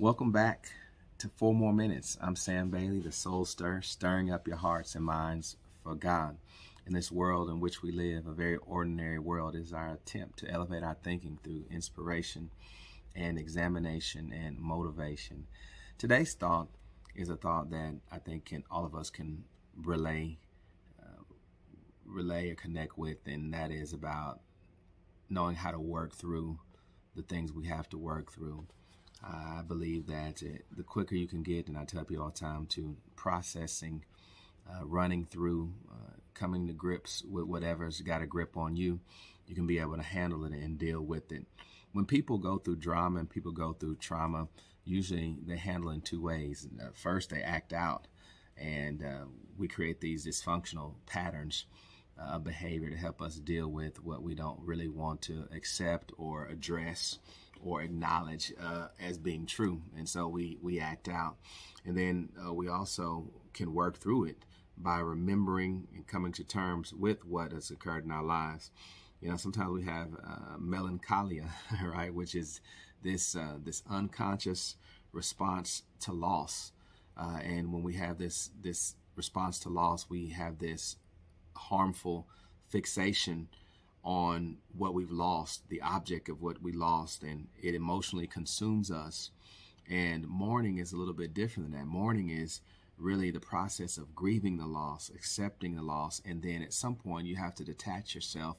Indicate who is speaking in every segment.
Speaker 1: Welcome back to 4 More Minutes. I'm Sam Bailey, the Soul Stir, stirring up your hearts and minds for God. In this world in which we live, a very ordinary world, is our attempt to elevate our thinking through inspiration and examination and motivation. Today's thought is a thought that I think all of us can relay or connect with, and that is about knowing how to work through the things we have to work through. I believe that the quicker you can get, and I tell people all the time, to processing, running through, coming to grips with whatever's got a grip on you, you can be able to handle it and deal with it. When people go through drama and people go through trauma, usually they handle it in two ways. First, they act out, and we create these dysfunctional patterns of behavior to help us deal with what we don't really want to accept or address or acknowledge as being true. And so we act out. And then we also can work through it by remembering and coming to terms with what has occurred in our lives. You know, sometimes we have melancholia, right, which is this unconscious response to loss. And when we have this response to loss, we have this harmful fixation on what we've lost, the object of what we lost, and it emotionally consumes us. And mourning is a little bit different than that. Mourning is really the process of grieving the loss, accepting the loss, and then at some point you have to detach yourself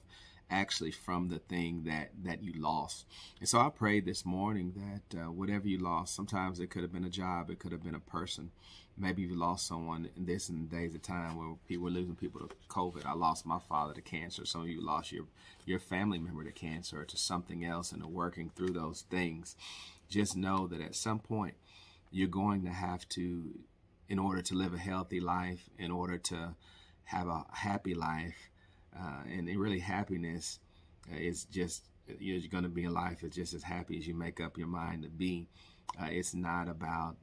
Speaker 1: actually from the thing that you lost. And so I prayed this morning that whatever you lost, sometimes it could have been a job, it could have been a person. Maybe you lost someone in the days of time where people were losing people to COVID. I lost my father to cancer. Some of you lost your family member to cancer or to something else, and are working through those things. Just know that at some point you're going to have to, in order to live a healthy life, in order to have a happy life, and really happiness is just, you're going to be in life as just as happy as you make up your mind to be. It's not about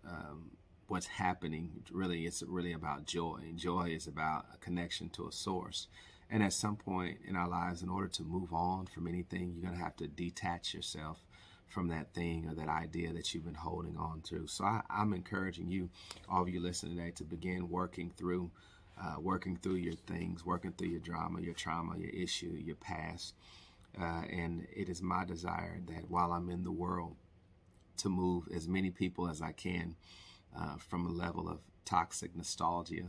Speaker 1: what's happening. It's really about joy. And joy is about a connection to a source. And at some point in our lives, in order to move on from anything, you're going to have to detach yourself from that thing or that idea that you've been holding on to. So I'm encouraging you, all of you listening today, to begin working through your things, working through your drama, your trauma, your issue, your past. And it is my desire that while I'm in the world, to move as many people as I can from a level of toxic nostalgia,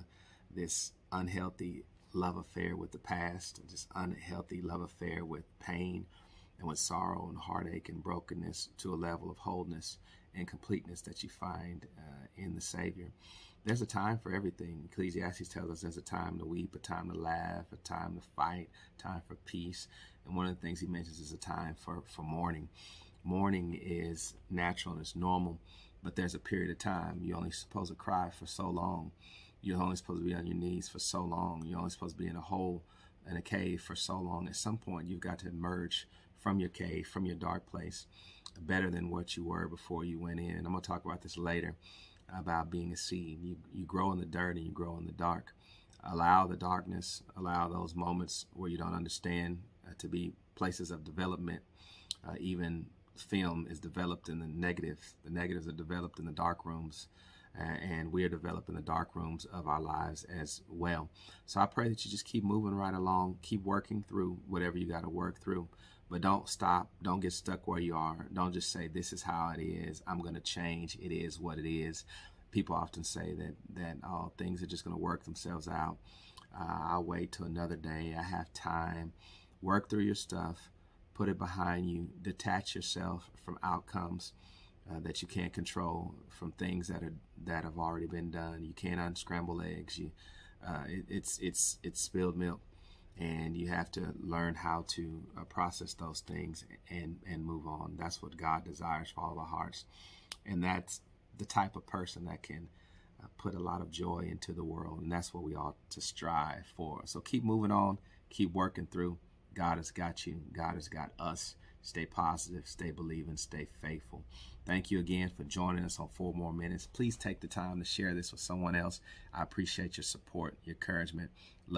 Speaker 1: this unhealthy love affair with the past, this unhealthy love affair with pain and with sorrow and heartache and brokenness, to a level of wholeness and completeness that you find in the Savior. There's a time for everything. Ecclesiastes tells us there's a time to weep, a time to laugh, a time to fight, a time for peace. And one of the things he mentions is a time for mourning. Mourning is natural and it's normal, but there's a period of time. You're only supposed to cry for so long. You're only supposed to be on your knees for so long. You're only supposed to be in a hole, in a cave for so long. At some point, you've got to emerge from your cave, from your dark place, better than what you were before you went in. And I'm going to talk about this later, about being a seed. You grow in the dirt and you grow in the dark. Allow the darkness, allow those moments where you don't understand to be places of development. Even film is developed in the negatives. The negatives are developed in the dark rooms, and we are developing the dark rooms of our lives as well. So I pray that you just keep moving right along, keep working through whatever you got to work through. But don't stop. Don't get stuck where you are. Don't just say, this is how it is, I'm going to change. It is what it is. People often say that things are just going to work themselves out. I'll wait till another day. I have time. Work through your stuff. Put it behind you. Detach yourself from outcomes that you can't control, from things that have already been done. You can't unscramble eggs. It's spilled milk. And you have to learn how to process those things and move on. That's what God desires for all of our hearts. And that's the type of person that can put a lot of joy into the world. And that's what we ought to strive for. So keep moving on, keep working through. God has got you. God has got us. Stay positive, stay believing, stay faithful. Thank you again for joining us on 4 More Minutes. Please take the time to share this with someone else. I appreciate your support, your encouragement.